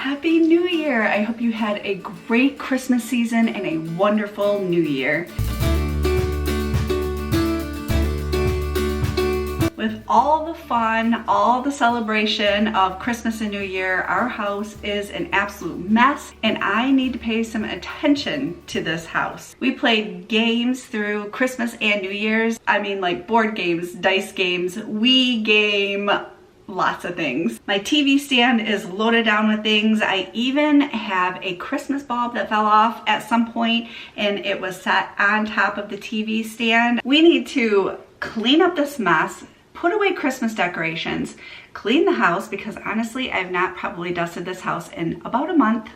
Happy New Year! I hope you had a great Christmas season and a wonderful New Year. With all the fun, all the celebration of Christmas and New Year, our house is an absolute mess and I need to pay some attention to this house. We played games through Christmas and New Year's. I mean, like board games, dice games, Wii game, lots of things. My TV stand is loaded down with things. I even have a Christmas bulb that fell off at some point and it was set on top of the TV stand. We need to clean up this mess, put away Christmas decorations, clean the house because honestly I've not probably dusted this house in about a month.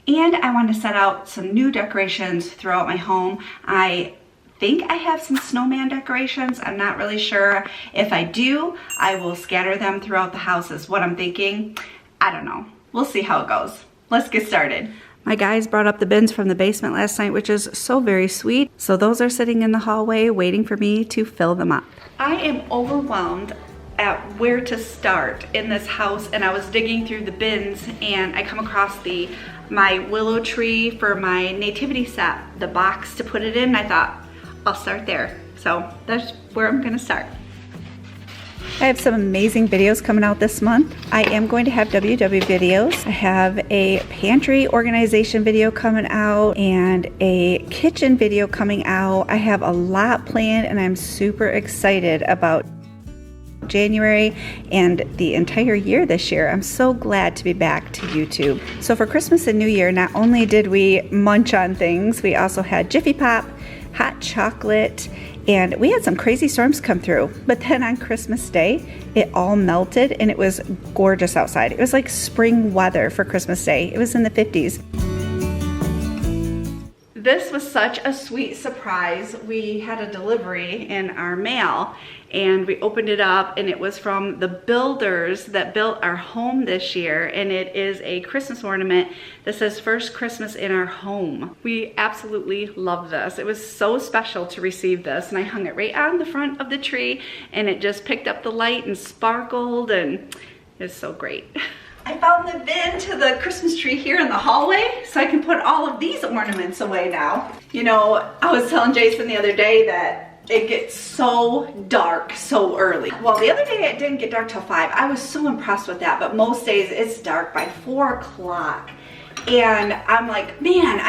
And I want to set out some new decorations throughout my home. I think I have some snowman decorations. I'm not really sure. If I do, I will scatter them throughout the house is what I'm thinking. I don't know. We'll see how it goes. Let's get started. My guys brought up the bins from the basement last night, which is so very sweet. So those are sitting in the hallway waiting for me to fill them up. I am overwhelmed at where to start in this house, and I was digging through the bins and I come across my willow tree for my nativity set, the box to put it in. I thought, I'll start there. So that's where I'm gonna start. I have some amazing videos coming out this month. I am going to have WW videos. I have a pantry organization video coming out and a kitchen video coming out. I have a lot planned and I'm super excited about January and the entire year this year. I'm so glad to be back to YouTube. So for Christmas and New Year, not only did we munch on things, we also had Jiffy Pop, hot chocolate, and we had some crazy storms come through. But then on Christmas Day, it all melted and it was gorgeous outside. It was like spring weather for Christmas Day. It was in the 50s. This was such a sweet surprise. We had a delivery in our mail and we opened it up and it was from the builders that built our home this year, and it is a Christmas ornament that says First Christmas in Our Home. We absolutely love this. It was so special to receive this, and I hung it right on the front of the tree and it just picked up the light and sparkled and it's so great. I found the bin to the Christmas tree here in the hallway, so I can put all of these ornaments away now. You know, I was telling Jason the other day that it gets so dark so early. Well, the other day it didn't get dark till 5. I was so impressed with that, but most days it's dark by 4 o'clock. And I'm like, man,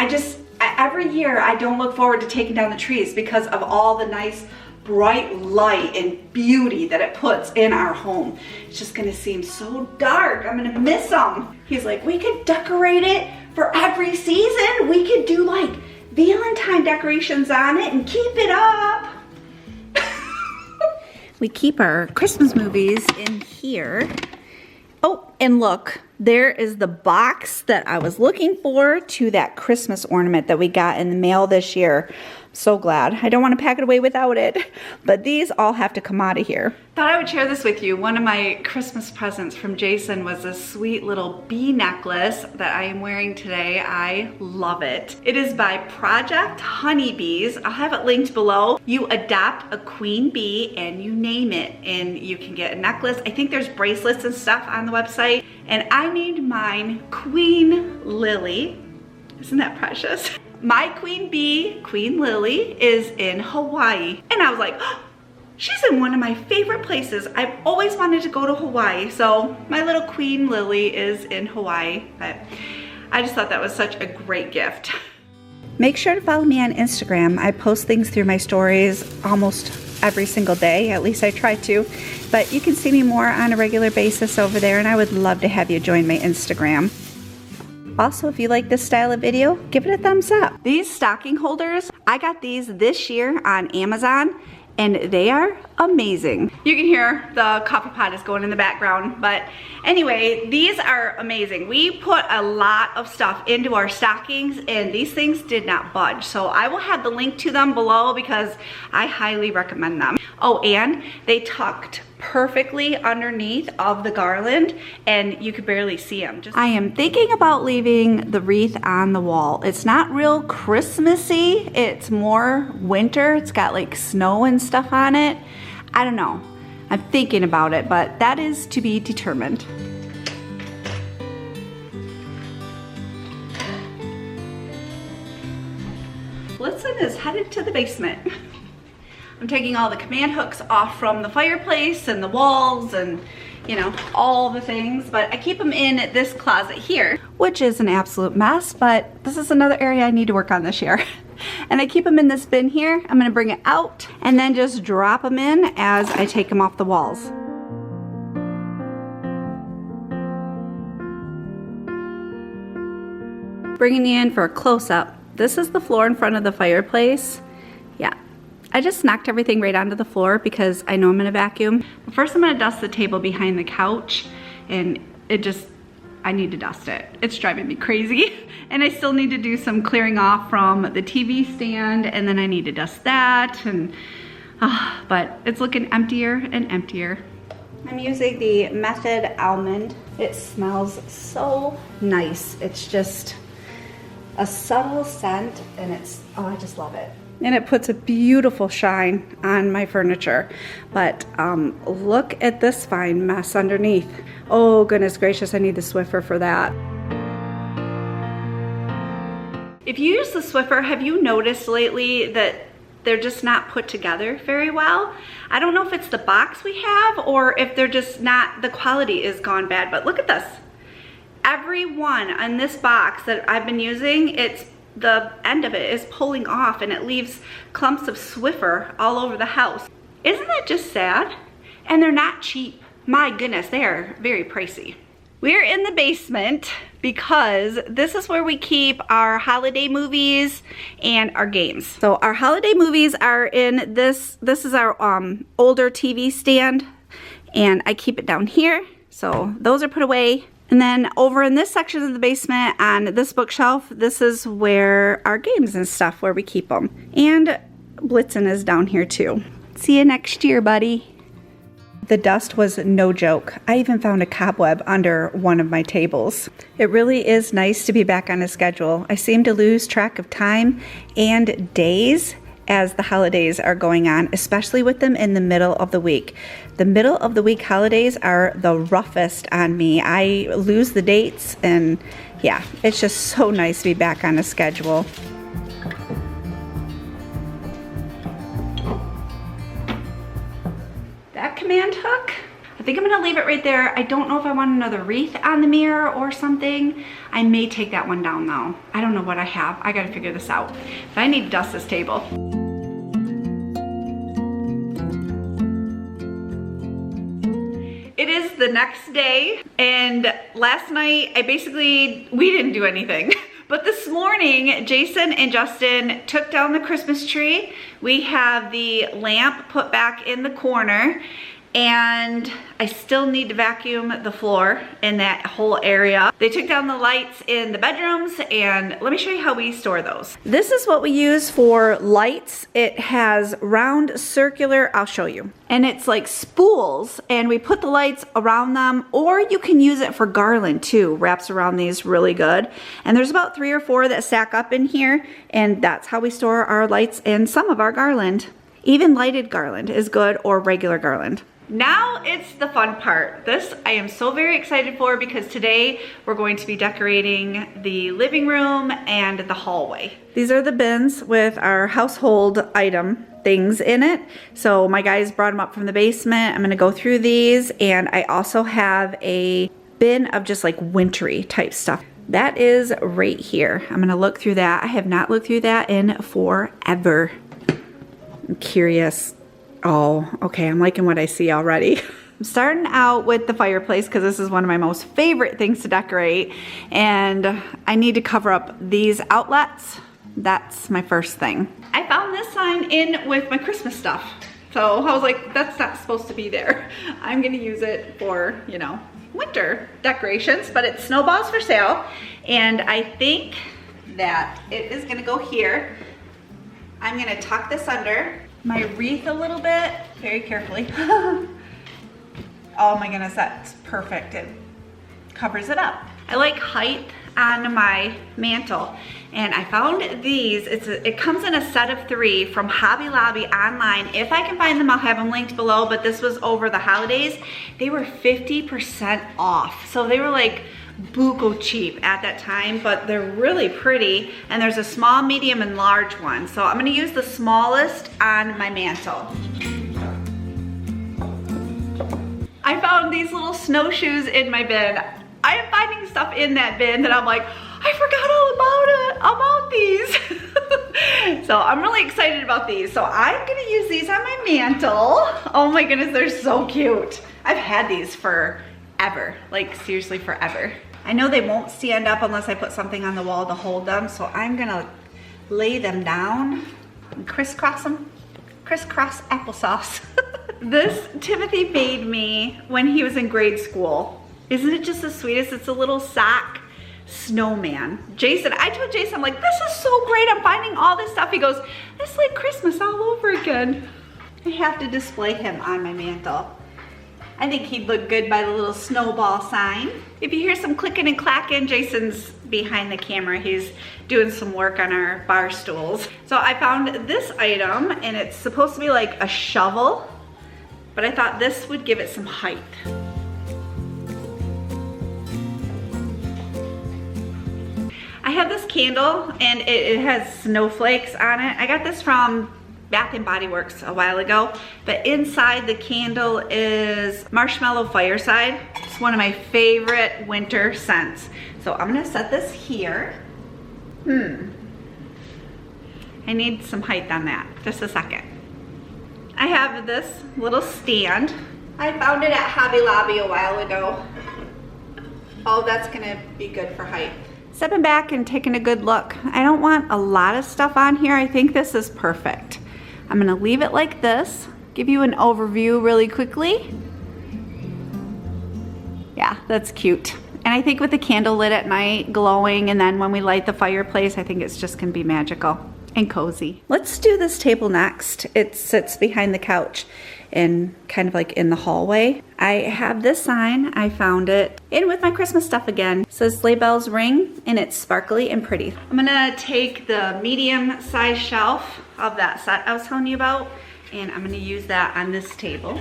every year I don't look forward to taking down the trees because of all the nice bright light and beauty that it puts in our home. It's just gonna seem so dark. I'm gonna miss them. He's like, we could decorate it for every season. We could do like Valentine decorations on it and keep it up. We keep our Christmas movies in here. Oh, and look, there is the box that I was looking for to that Christmas ornament that we got in the mail this year. So glad. I don't want to pack it away without it, but these all have to come out of here. Thought I would share this with you. One of my Christmas presents from Jason was a sweet little bee necklace that I am wearing today. I love it. It is by Project Honeybees. I'll have it linked below. You adopt a queen bee and you name it and you can get a necklace. I think there's bracelets and stuff on the website, and I named mine Queen Lily. Isn't that precious? My queen bee, Queen Lily, is in Hawaii. And I was like, oh, she's in one of my favorite places. I've always wanted to go to Hawaii. So my little Queen Lily is in Hawaii. But I just thought that was such a great gift. Make sure to follow me on Instagram. I post things through my stories almost every single day. At least I try to. But you can see me more on a regular basis over there. And I would love to have you join my Instagram. Also, if you like this style of video, give it a thumbs up. These stocking holders, I got these this year on Amazon and they are amazing. You can hear the coffee pot is going in the background, but anyway, these are amazing. We put a lot of stuff into our stockings and these things did not budge. So I will have the link to them below because I highly recommend them. Oh, and they tucked perfectly underneath of the garland and you could barely see them. I am thinking about leaving the wreath on the wall. It's not real Christmassy, it's more winter. It's got like snow and stuff on it. I don't know. I'm thinking about it, but that is to be determined. Blitzen is headed to the basement. I'm taking all the command hooks off from the fireplace and the walls and, you know, all the things, but I keep them in this closet here, which is an absolute mess, but this is another area I need to work on this year. And I keep them in this bin here. I'm gonna bring it out and then just drop them in as I take them off the walls. Bringing you in for a close-up. This is the floor in front of the fireplace. Yeah, I just knocked everything right onto the floor because I know I'm gonna vacuum. But first I'm gonna dust the table behind the couch, and I need to dust it. It's driving me crazy. And I still need to do some clearing off from the TV stand, and then I need to dust that, but it's looking emptier and emptier. I'm using the Method Almond. It smells so nice. It's just a subtle scent, and I just love it. And it puts a beautiful shine on my furniture. But look at this fine mess underneath. Oh goodness gracious, I need the Swiffer for that. If you use the Swiffer, have you noticed lately that they're just not put together very well? I don't know if it's the box we have or if they're just not, the quality is gone bad, but look at this. Every one on this box that I've been using, the end of it is pulling off and it leaves clumps of Swiffer all over the house. Isn't that just sad? And they're not cheap. My goodness, they are very pricey. We're in the basement because this is where we keep our holiday movies and our games. So our holiday movies are in this is our older TV stand, and I keep it down here. So those are put away. And then over in this section of the basement on this bookshelf, this is where our games and stuff, where we keep them. And Blitzen is down here too. See you next year, buddy. The dust was no joke. I even found a cobweb under one of my tables. It really is nice to be back on a schedule. I seem to lose track of time and days as the holidays are going on, especially with them in the middle of the week. The middle of the week holidays are the roughest on me. I lose the dates, and yeah, it's just so nice to be back on a schedule. That command hook, I think I'm gonna leave it right there. I don't know if I want another wreath on the mirror or something. I may take that one down though. I don't know what I have. I gotta figure this out. But I need to dust this table. It is the next day, and last night we didn't do anything. But this morning, Jason and Justin took down the Christmas tree. We have the lamp put back in the corner, and I still need to vacuum the floor in that whole area. They took down the lights in the bedrooms, and let me show you how we store those. This is what we use for lights. It has round circular, I'll show you. And it's like spools, and we put the lights around them, or you can use it for garland too. Wraps around these really good. And there's about 3 or 4 that stack up in here, and that's how we store our lights and some of our garland. Even lighted garland is good, or regular garland. Now it's the fun part. This I am so very excited for, because today we're going to be decorating the living room and the hallway. These are the bins with our household item things in it. So my guys brought them up from the basement. I'm gonna go through these, and I also have a bin of just like wintry type stuff. That is right here. I'm gonna look through that. I have not looked through that in forever. I'm curious. Oh, okay, I'm liking what I see already. I'm starting out with the fireplace because this is one of my most favorite things to decorate, and I need to cover up these outlets. That's my first thing. I found this sign in with my Christmas stuff. So I was like, that's not supposed to be there. I'm gonna use it for, you know, winter decorations, but it's snowballs for sale. And I think that it is gonna go here. I'm gonna tuck this under my wreath a little bit, very carefully. Oh my goodness, that's perfect. It covers it up. I like height on my mantle, and I found these. It comes in a set of 3 from Hobby Lobby online. If I can find them, I'll have them linked below, but this was over the holidays. They were 50% off. So they were like buku cheap at that time, but they're really pretty. And there's a small, medium, and large one. So I'm gonna use the smallest on my mantle. I found these little snowshoes in my bin. I am finding stuff in that bin that I'm like, I forgot all about these. So I'm really excited about these. So I'm gonna use these on my mantle. Oh my goodness, they're so cute. I've had these forever, like seriously forever. I know they won't stand up unless I put something on the wall to hold them, so I'm gonna lay them down and crisscross them. Crisscross applesauce. This Timothy made me when he was in grade school. Isn't it just the sweetest? It's a little sock snowman. Jason, I told Jason, I'm like, this is so great. I'm finding all this stuff. He goes, it's like Christmas all over again. I have to display him on my mantle. I think he'd look good by the little snowball sign. If you hear some clicking and clacking, Jason's behind the camera. He's doing some work on our bar stools. So I found this item and it's supposed to be like a shovel, but I thought this would give it some height. I have this candle and it has snowflakes on it. I got this from Bath and Body Works a while ago, but inside the candle is Marshmallow Fireside. It's one of my favorite winter scents. So I'm gonna set this here. I need some height on that, just a second. I have this little stand. I found it at Hobby Lobby a while ago. Oh, that's gonna be good for height. Stepping back and taking a good look. I don't want a lot of stuff on here. I think this is perfect. I'm gonna leave it like this, give you an overview really quickly. Yeah, that's cute. And I think with the candle lit at night glowing, and then when we light the fireplace, I think it's just gonna be magical and cozy. Let's do this table next. It sits behind the couch and kind of like in the hallway. I have this sign, I found it in with my Christmas stuff again. It says Sleigh Bells Ring and it's sparkly and pretty. I'm gonna take the medium size shelf of that set I was telling you about and I'm gonna use that on this table.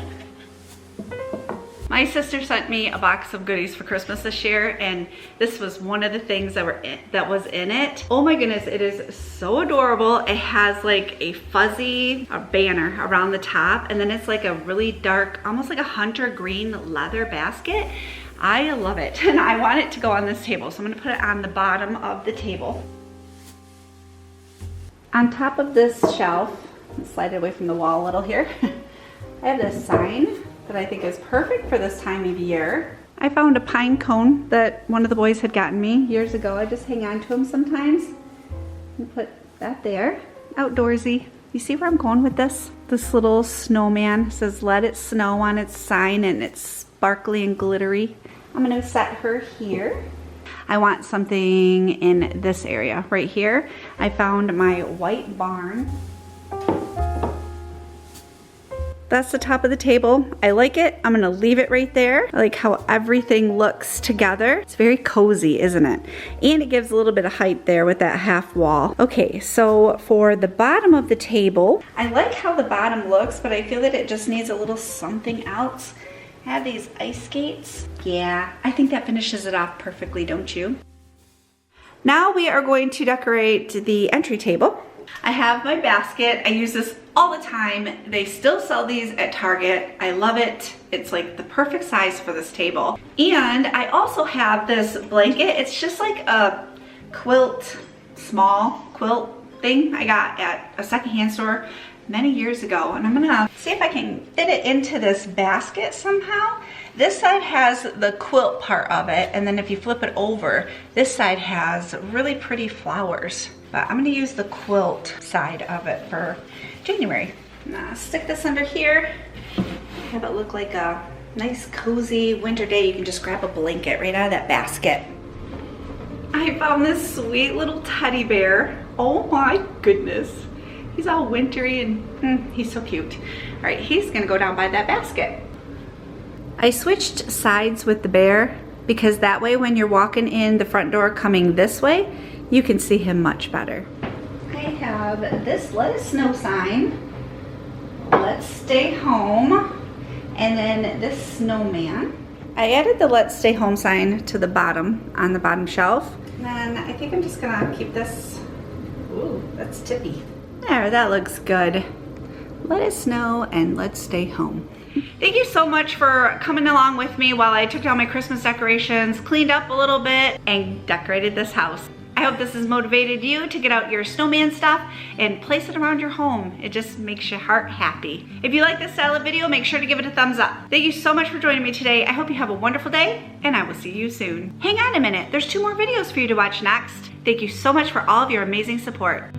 My sister sent me a box of goodies for Christmas this year and this was one of the things that was in it. Oh my goodness, it is so adorable. It has like a fuzzy banner around the top and then it's like a really dark, almost like a hunter green leather basket. I love it and I want it to go on this table, so I'm gonna put it on the bottom of the table. On top of this shelf, let's slide it away from the wall a little here, I have this sign that I think is perfect for this time of year. I found a pine cone that one of the boys had gotten me years ago. I just hang on to them sometimes and put that there. Outdoorsy. You see where I'm going with this? This little snowman says let it snow on its sign and it's sparkly and glittery. I'm gonna set her here. I want something in this area right here. I found my white barn. That's the top of the table. I like it. I'm gonna leave it right there. I like how everything looks together. It's very cozy, isn't it? And it gives a little bit of height there with that half wall. Okay, so for the bottom of the table, I like how the bottom looks, but I feel that it just needs a little something else. I have these ice skates. Yeah, I think that finishes it off perfectly, don't you? Now we are going to decorate the entry table. I have my basket. I use this all the time. They still sell these at Target. I love it. It's like the perfect size for this table. And I also have this blanket. It's just like a quilt, small quilt thing I got at a secondhand store many years ago. And I'm gonna see if I can fit it into this basket somehow. This side has the quilt part of it, and then if you flip it over, this side has really pretty flowers. But I'm gonna use the quilt side of it for January. Now stick this under here, have it look like a nice cozy winter day. You can just grab a blanket right out of that basket. I found this sweet little teddy bear. Oh my goodness. He's all wintry and he's so cute. All right, he's gonna go down by that basket. I switched sides with the bear because that way when you're walking in the front door coming this way, you can see him much better. I have this let it snow sign, let's stay home, and then this snowman. I added the Let's Stay Home sign to the bottom, on the bottom shelf. And then I think I'm just gonna keep this, ooh, that's tippy. There, that looks good. Let it snow and let's stay home. Thank you so much for coming along with me while I took down my Christmas decorations, cleaned up a little bit, and decorated this house. I hope this has motivated you to get out your snowman stuff and place it around your home. It just makes your heart happy. If you like this style of video, make sure to give it a thumbs up. Thank you so much for joining me today. I hope you have a wonderful day, and I will see you soon. Hang on a minute, there's 2 more videos for you to watch next. Thank you so much for all of your amazing support.